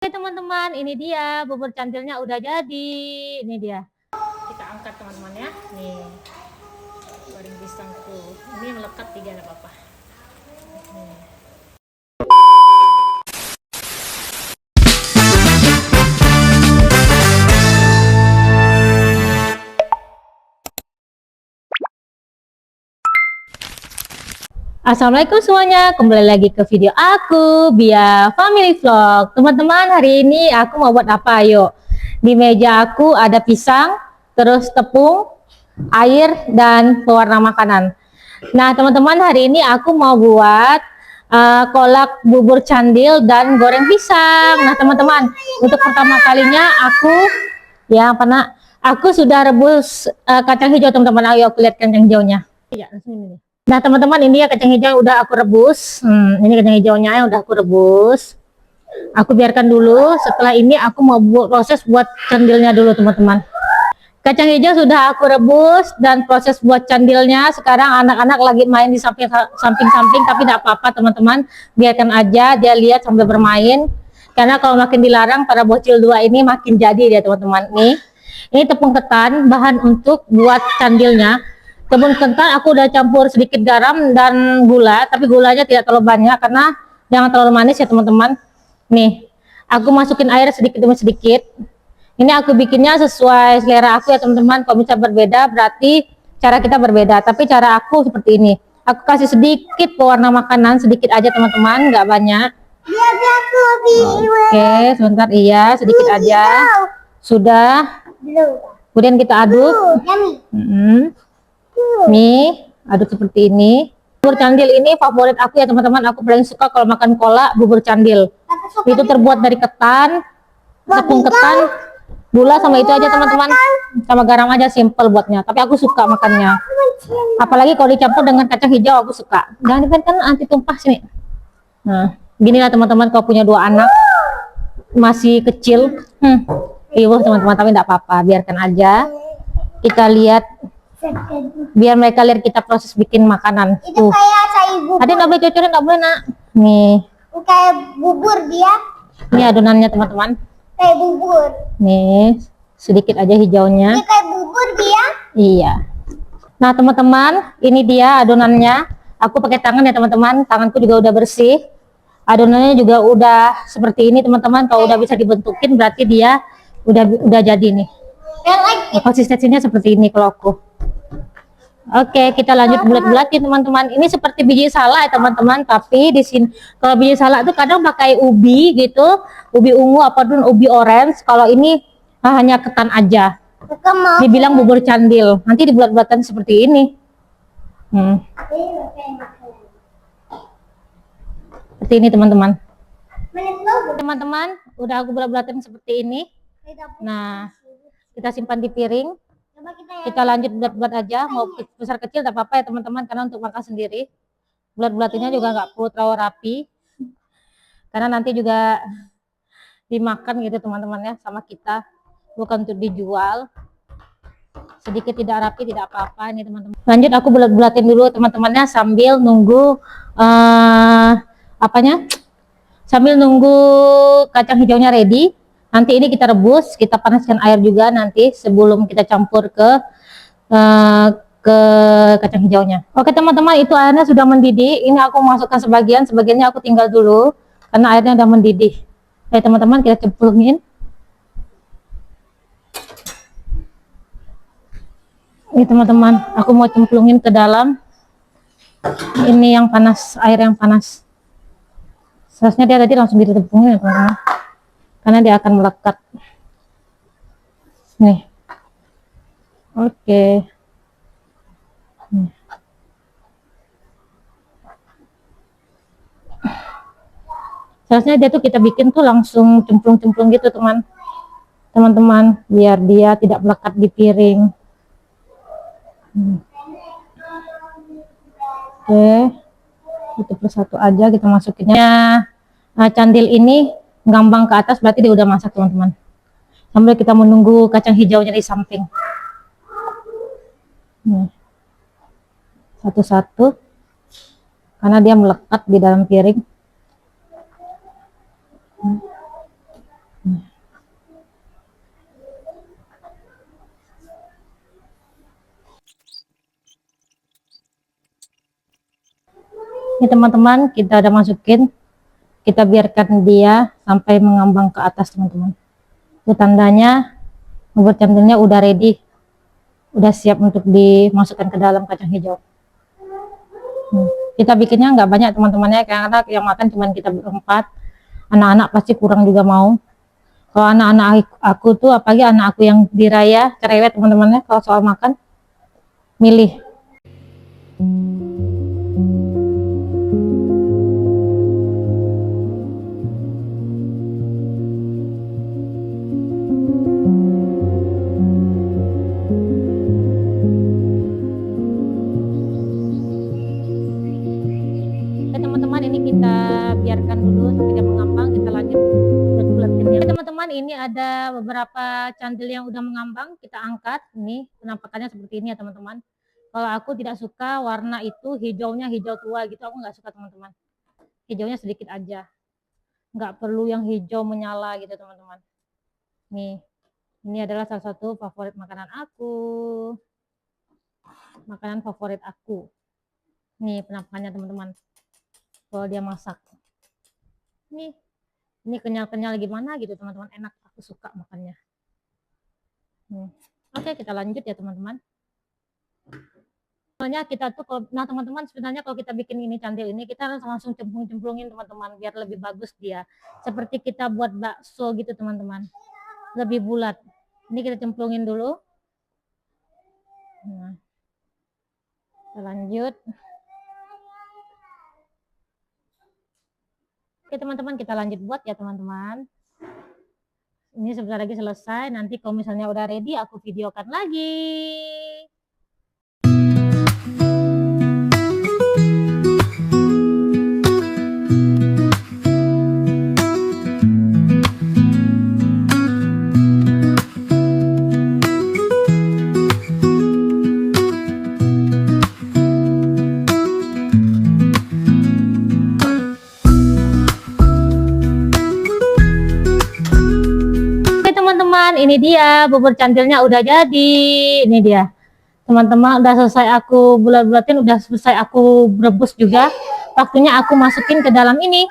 Oke teman-teman, ini dia bubur candilnya udah jadi. Ini dia. Kita angkat teman-teman ya. Nih, goreng pisangku. Ini melekat 3 ada apa-apa. Assalamualaikum semuanya, kembali lagi ke video aku Bia Family Vlog. Teman-teman, hari ini aku mau buat apa? Ayo, di meja aku ada pisang, terus tepung, air, dan pewarna makanan. Nah teman-teman, hari ini aku mau buat kolak bubur candil dan goreng pisang. Nah teman-teman, untuk pertama kalinya aku sudah rebus kacang hijau teman-teman. Ayo aku lihat kacang hijaunya. Ya, ini. Nah teman-teman, ini ya kacang hijau udah aku rebus. Ini kacang hijaunya yang udah aku rebus. Aku biarkan dulu. Setelah ini aku mau proses buat candilnya dulu teman-teman. Kacang hijau sudah aku rebus dan proses buat candilnya. Sekarang anak-anak lagi main di samping-samping, tapi tidak apa-apa teman-teman. Biarkan aja dia lihat sambil bermain. Karena kalau makin dilarang, para bocil dua ini makin jadi dia teman-teman. Ini tepung ketan, bahan untuk buat candilnya. Tepung ketan aku udah campur sedikit garam dan gula, tapi gulanya tidak terlalu banyak karena jangan terlalu manis ya teman-teman. Nih, aku masukin air sedikit demi sedikit. Ini aku bikinnya sesuai selera aku ya teman-teman. Kalau bisa berbeda berarti cara kita berbeda, tapi cara aku seperti ini. Aku kasih sedikit pewarna makanan, sedikit aja teman-teman, nggak banyak. Oke, sebentar, iya sedikit aja. Sudah. Kemudian kita aduk. Nih, aduk seperti ini. Bubur candil ini favorit aku ya teman-teman. Aku paling suka kalau makan kolak bubur candil. Itu terbuat dari ketan, tepung ketan, gula sama itu aja teman-teman, sama garam aja, simple buatnya. Tapi aku suka makannya. Apalagi kalau dicampur dengan kacang hijau aku suka. Jangan kan anti tumpah sini. Nah, gini lah teman-teman, kalau punya 2 anak masih kecil, teman-teman, tapi enggak apa-apa, biarkan aja. Kita lihat. Biar mereka lihat kita proses bikin makanan. Itu kayak bubur. Tadi nggak boleh cocorin, nggak boleh nak. Nih. Kayak bubur dia. Ini adonannya teman-teman. Kayak bubur. Nih, sedikit aja hijaunya. Ini kayak bubur dia. Iya. Nah teman-teman, ini dia adonannya. Aku pakai tangan ya teman-teman. Tanganku juga udah bersih. Adonannya juga udah seperti ini teman-teman. Kalau udah bisa dibentukin berarti dia udah jadi nih. Konsistensinya seperti ini kalau aku. Oke, kita lanjut bulat-bulatin teman-teman. Ini seperti biji salak ya teman-teman, tapi di sini kalau biji salak itu kadang pakai ubi gitu, ubi ungu apapun ubi orange. Kalau ini hanya ketan aja. Dibilang bubur candil. Nanti dibulat-bulatan seperti ini. Seperti ini teman-teman. Teman-teman, udah aku bulat-bulatin seperti ini. Nah, kita simpan di piring. Kita lanjut bulat-bulat aja, mau besar kecil tak apa-apa ya teman-teman, karena untuk makan sendiri. Bulat-bulatinnya juga nggak perlu terlalu rapi, karena nanti juga dimakan gitu teman-teman ya sama kita, bukan untuk dijual. Sedikit tidak rapi tidak apa-apa ini teman-teman. Lanjut aku bulat-bulatin dulu teman-temannya sambil nunggu sambil nunggu kacang hijaunya ready. Nanti ini kita rebus, kita panaskan air juga nanti sebelum kita campur ke kacang hijaunya. Oke teman-teman, itu airnya sudah mendidih. Ini aku masukkan sebagiannya aku tinggal dulu karena airnya udah mendidih. Oke teman-teman, kita cemplungin. Ini teman-teman, aku mau cemplungin ke dalam. Ini yang panas, air yang panas. Seharusnya dia tadi langsung ditepungin ya teman-teman, karena dia akan melekat. Nih. Oke. Seharusnya dia tuh kita bikin tuh langsung cemplung-cemplung gitu teman-teman, biar dia tidak melekat di piring. Oke. Itu persatu aja kita masukinnya. Nah, candil ini ngambang ke atas berarti dia udah masak teman-teman. Sambil kita menunggu kacang hijaunya di samping. Satu-satu karena dia melekat di dalam piring. Ini teman-teman, kita udah masukin, kita biarkan dia sampai mengambang ke atas teman-teman. Itu tandanya bubur cantilnya udah ready, udah siap untuk dimasukkan ke dalam kacang hijau. Kita bikinnya nggak banyak teman-temannya, karena yang makan cuma kita berempat. Anak-anak pasti kurang juga mau. Kalau anak-anak aku tuh, apalagi anak aku yang diraya cerewet teman-temannya, kalau soal makan milih. Teman-teman, ini kita biarkan dulu sampai dia mengambang, kita lanjut bulat-bulatin. Teman-teman, ini ada beberapa candil yang udah mengambang, kita angkat. Ini penampakannya seperti ini ya teman-teman. Kalau aku tidak suka warna itu hijaunya hijau tua gitu, aku nggak suka teman-teman. Hijaunya sedikit aja, nggak perlu yang hijau menyala gitu teman-teman. Nih, ini adalah salah satu favorit makanan aku, makanan favorit aku. Nih penampakannya teman-teman. Kalau dia masak, ini kenyal-kenyal gimana gitu teman-teman, enak, aku suka makannya. Oke, kita lanjut ya teman-teman. Soalnya kita tuh nah teman-teman, sebenarnya kalau kita bikin ini candil ini, kita harus langsung cemplung-cemplungin teman-teman, biar lebih bagus dia, seperti kita buat bakso gitu teman-teman, lebih bulat. Ini kita cemplungin dulu. Nah, kita lanjut. Oke teman-teman, kita lanjut buat ya teman-teman. Ini sebentar lagi selesai. Nanti kalau misalnya udah ready, aku videokan lagi. Teman-teman, ini dia bubur cantilnya udah jadi. Ini dia teman-teman, udah selesai aku bulat-bulatin, udah selesai aku rebus juga. Waktunya aku masukin ke dalam ini,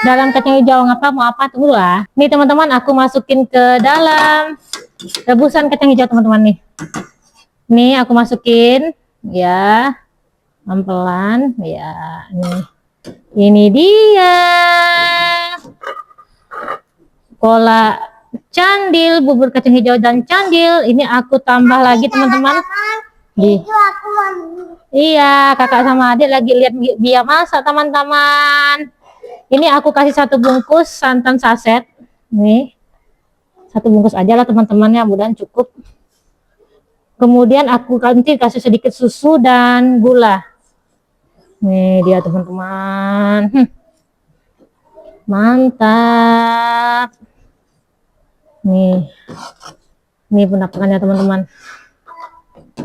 dalam kacang hijau. Mau apa, tunggu lah. Nih teman-teman, aku masukin ke dalam rebusan kacang hijau teman-teman. Nih aku masukin ya, pelan-pelan ya. Ini dia pola candil, bubur kacang hijau dan candil. Ini aku tambah lagi teman-teman. Iya, kakak sama adik lagi lihat dia masak teman-teman. Ini aku kasih 1 bungkus santan saset. Nih, 1 bungkus aja lah teman-temannya, mudahan cukup. Kemudian aku ganti kasih sedikit susu dan gula. Nih dia teman-teman. Mantap. Nih penampakannya teman-teman.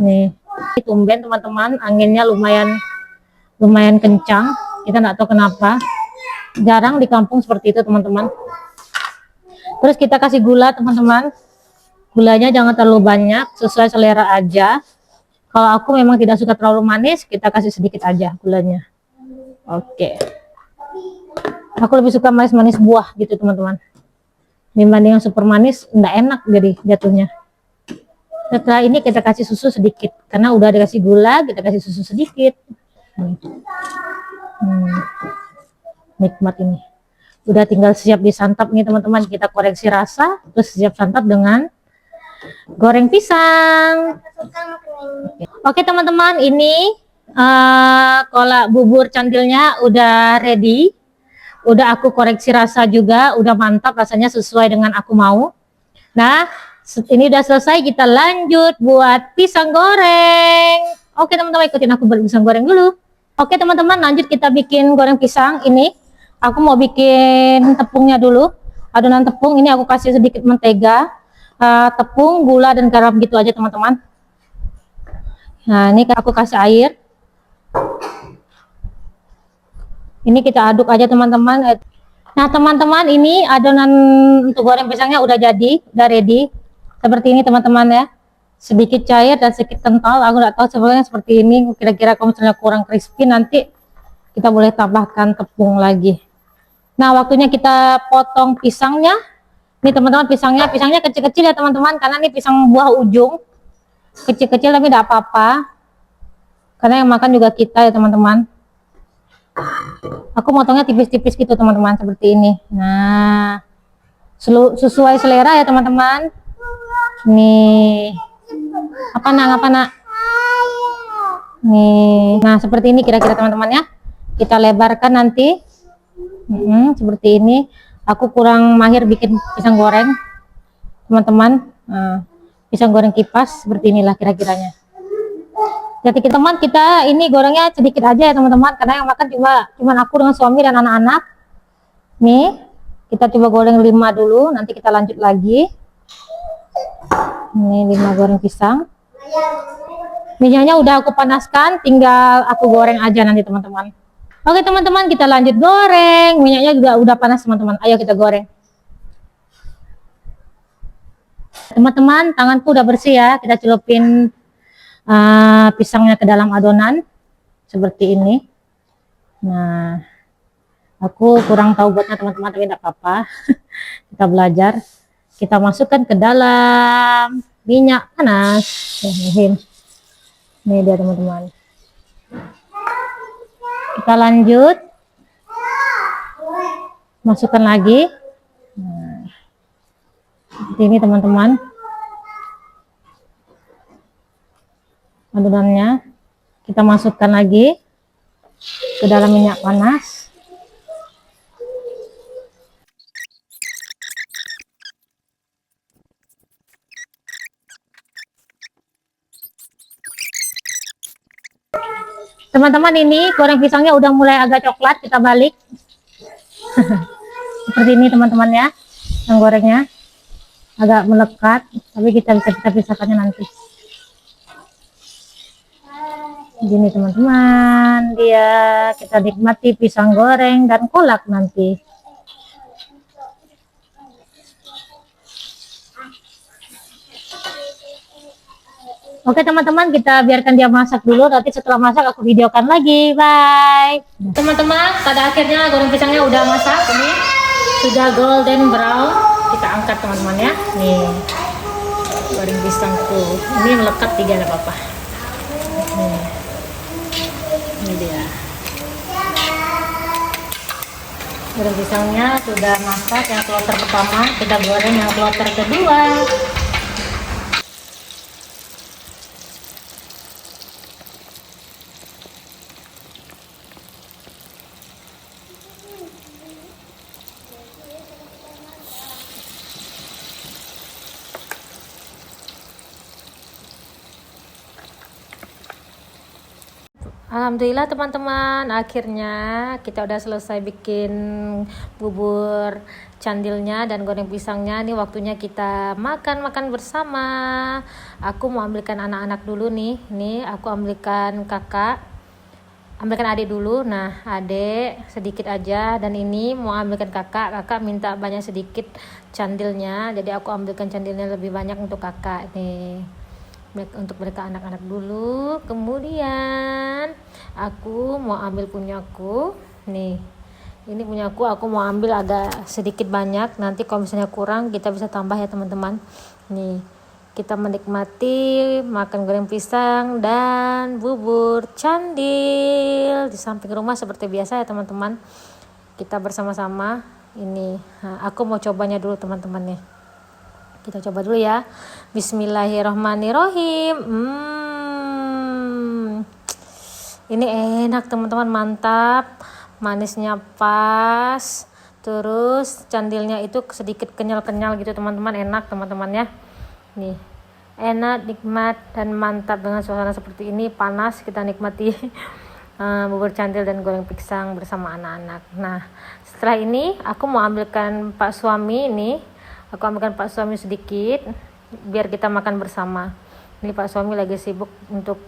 Nih, tumben teman-teman, anginnya lumayan kencang. Kita nggak tahu kenapa, jarang di kampung seperti itu teman-teman. Terus kita kasih gula teman-teman. Gulanya jangan terlalu banyak, sesuai selera aja. Kalau aku memang tidak suka terlalu manis, kita kasih sedikit aja gulanya. Oke. Aku lebih suka manis-manis buah gitu teman-teman, dibanding yang super manis, enggak enak jadi jatuhnya. Setelah ini kita kasih susu sedikit, karena udah dikasih gula, kita kasih susu sedikit. Nikmat ini. Udah tinggal siap disantap nih teman-teman. Kita koreksi rasa, terus siap santap dengan goreng pisang. Oke teman-teman, ini kolak bubur candilnya udah ready. Udah aku koreksi rasa juga, udah mantap rasanya, sesuai dengan aku mau. Nah, ini udah selesai, kita lanjut buat pisang goreng. Oke teman-teman, ikutin aku buat pisang goreng dulu. Oke teman-teman, lanjut kita bikin goreng pisang. Ini aku mau bikin tepungnya dulu. Adonan tepung ini aku kasih sedikit mentega, tepung, gula, dan garam gitu aja teman-teman. Nah, ini aku kasih air. Ini kita aduk aja teman-teman. Nah teman-teman, ini adonan untuk goreng pisangnya udah jadi, udah ready. Seperti ini teman-teman ya. Sedikit cair dan sedikit kental. Aku nggak tahu sebenarnya seperti ini. Kira-kira kalau misalnya kurang crispy, nanti kita boleh tambahkan tepung lagi. Nah waktunya kita potong pisangnya. Ini teman-teman, pisangnya kecil-kecil ya teman-teman, karena ini pisang buah ujung. Kecil-kecil tapi tidak apa-apa. Karena yang makan juga kita ya teman-teman. Aku motongnya tipis-tipis gitu teman-teman, seperti ini. Nah, sesuai selera ya teman-teman. Nih, apa nak? Nih, nah seperti ini kira-kira teman-teman ya. Kita lebarkan nanti. Seperti ini. Aku kurang mahir bikin pisang goreng, teman-teman. Pisang goreng kipas seperti inilah kira-kiranya. Jadi teman, kita ini gorengnya sedikit aja ya teman-teman, karena yang makan cuma aku dengan suami dan anak-anak. Nih, kita coba goreng 5 dulu, nanti kita lanjut lagi. Ini 5 goreng pisang. Minyaknya udah aku panaskan, tinggal aku goreng aja nanti teman-teman. Oke teman-teman, kita lanjut goreng. Minyaknya juga udah panas teman-teman. Ayo kita goreng. Teman-teman, tanganku udah bersih ya. Kita celupin pisangnya ke dalam adonan seperti ini. Nah, aku kurang tahu buatnya teman-teman, tapi tidak apa-apa. Kita belajar. Kita masukkan ke dalam minyak panas. Ini dia teman-teman. Kita lanjut. Masukkan lagi. Nah, seperti ini teman-teman. Adonannya kita masukkan lagi ke dalam minyak panas. Teman-teman, ini goreng pisangnya udah mulai agak coklat, kita balik. Seperti ini teman-teman ya. Yang gorengnya agak melekat, tapi kita pisahkannya nanti. Gini teman-teman, dia kita nikmati pisang goreng dan kolak nanti. Oke teman-teman, kita biarkan dia masak dulu, nanti setelah masak aku videokan lagi. Bye teman-teman. Pada akhirnya goreng pisangnya udah masak, ini sudah golden brown. Kita angkat teman-teman ya. Nih goreng pisangku, ini melekat 3 enggak apa-apa. Ini dia goreng pisangnya sudah masak. Yang kloter pertama kita goreng, yang kloter kedua. Alhamdulillah teman-teman, akhirnya kita udah selesai bikin bubur candilnya dan goreng pisangnya. Nih waktunya kita makan bersama. Aku mau ambilkan anak-anak dulu nih. Nih aku ambilkan kakak, ambilkan adik dulu. Nah adik sedikit aja, dan ini mau ambilkan kakak minta banyak sedikit candilnya, jadi aku ambilkan candilnya lebih banyak untuk kakak nih. Untuk mereka anak-anak dulu, kemudian aku mau ambil punyaku nih. Ini punyaku, aku mau ambil agak sedikit banyak, nanti kalau misalnya kurang kita bisa tambah ya teman-teman. Nih kita menikmati makan goreng pisang dan bubur candil di samping rumah seperti biasa ya teman-teman. Kita bersama-sama ini. Nah, aku mau cobanya dulu teman-teman nih. Kita coba dulu ya. Bismillahirrohmanirrohim. Ini enak teman-teman, mantap. Manisnya pas. Terus candilnya itu sedikit kenyal-kenyal gitu teman-teman. Enak teman-teman ya. Nih, enak, nikmat, dan mantap dengan suasana seperti ini. Panas, kita nikmati bubur candil dan goreng pisang bersama anak-anak. Nah, setelah ini aku mau ambilkan Pak suami ini. Aku ambilkan Pak suami sedikit biar kita makan bersama. Ini Pak suami lagi sibuk untuk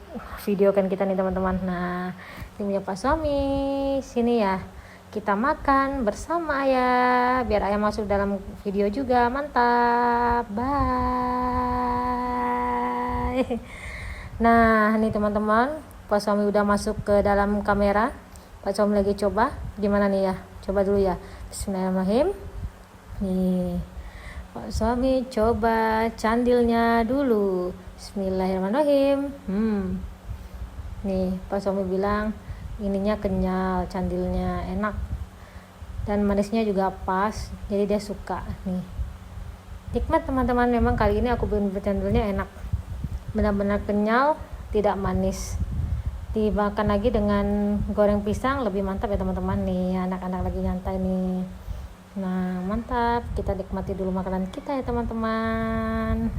videokan kita nih teman-teman. Nah, ini punya Pak suami, sini ya. kita makan bersama ayah, biar ayah masuk dalam video juga. Mantap, bye. Nah ini teman-teman, Pak suami udah masuk ke dalam kamera. Pak suami lagi coba, gimana nih ya, coba dulu ya. Bismillahirrahmanirrahim. Nih Pak suami coba candilnya dulu. Bismillahirrahmanirrahim. Nih Pak suami bilang ininya kenyal, candilnya enak dan manisnya juga pas, jadi dia suka. Nih nikmat teman-teman, memang kali ini aku bikin candilnya enak, benar-benar kenyal, tidak manis. Dimakan lagi dengan goreng pisang lebih mantap ya teman-teman. Nih anak-anak lagi nyantai nih. Nah mantap, kita nikmati dulu makanan kita ya teman-teman.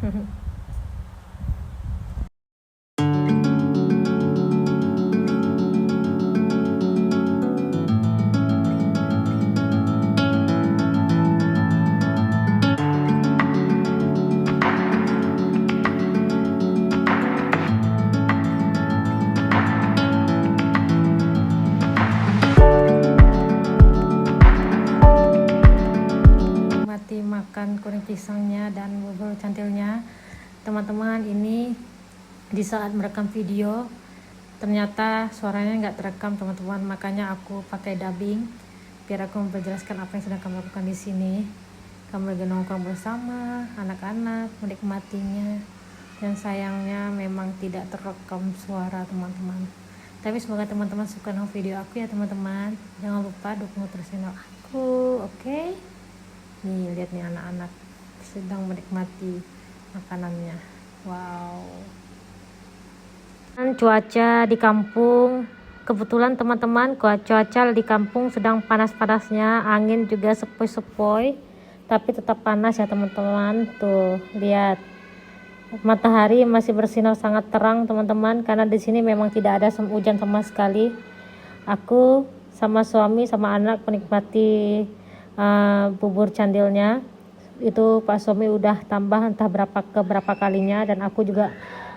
Makan goreng pisangnya dan bubur cantilnya teman-teman. Ini di saat merekam video ternyata suaranya nggak terekam teman-teman, makanya aku pakai dubbing biar aku menjelaskan apa yang sedang kami lakukan di sini. Kami lagi nongkrong bersama anak-anak menikmatinya, dan sayangnya memang tidak terekam suara teman-teman. Tapi semoga teman-teman suka dengan video aku ya teman-teman. Jangan lupa dukung terus channel aku, oke? Nih lihat nih anak-anak sedang menikmati makanannya. Wow. Dan cuaca di kampung, kebetulan teman-teman cuaca di kampung sedang panas-panasnya, angin juga sepoi-sepoi, tapi tetap panas ya teman-teman. Tuh lihat, matahari masih bersinar sangat terang teman-teman, karena di sini memang tidak ada hujan sama sekali. Aku sama suami sama anak menikmati bubur candilnya. Itu Pak suami udah tambah entah berapa kalinya, dan aku juga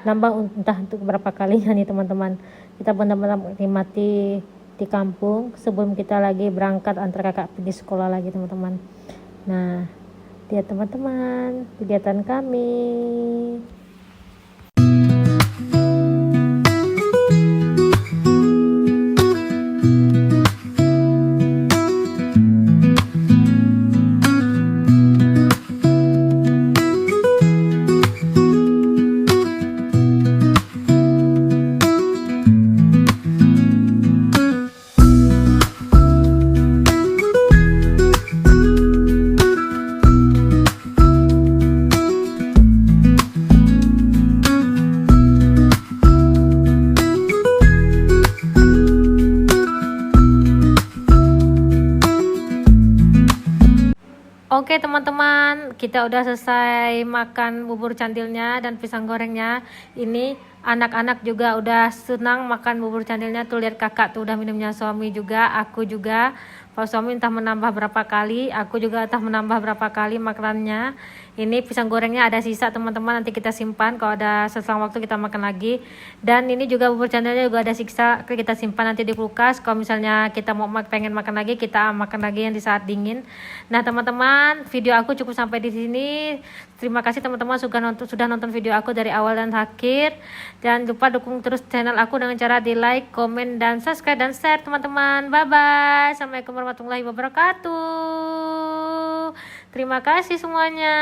nambah entah untuk berapa kalinya nih teman-teman. Kita benar-benar menikmati di kampung sebelum kita lagi berangkat antar kakak pergi sekolah lagi teman-teman. Nah lihat teman-teman kegiatan kami. Oke teman-teman, kita udah selesai makan bubur candilnya dan pisang gorengnya. Ini anak-anak juga udah senang makan bubur candilnya. Tuh lihat kakak tuh udah minumnya, suami juga, aku juga. Pak suami entah menambah berapa kali, aku juga entah menambah berapa kali makanannya. Ini pisang gorengnya ada sisa teman-teman, nanti kita simpan, kalau ada selang waktu kita makan lagi. Dan ini juga bubur candilnya juga ada sisa, kita simpan nanti di kulkas. Kalau misalnya kita mau pengen makan lagi, kita makan lagi yang di saat dingin. Nah teman-teman, video aku cukup sampai di sini. Terima kasih teman-teman sudah nonton video aku dari awal dan akhir. Jangan lupa dukung terus channel aku dengan cara di like, komen, dan subscribe dan share teman-teman. Bye bye. Assalamualaikum warahmatullahi wabarakatuh. Terima kasih semuanya.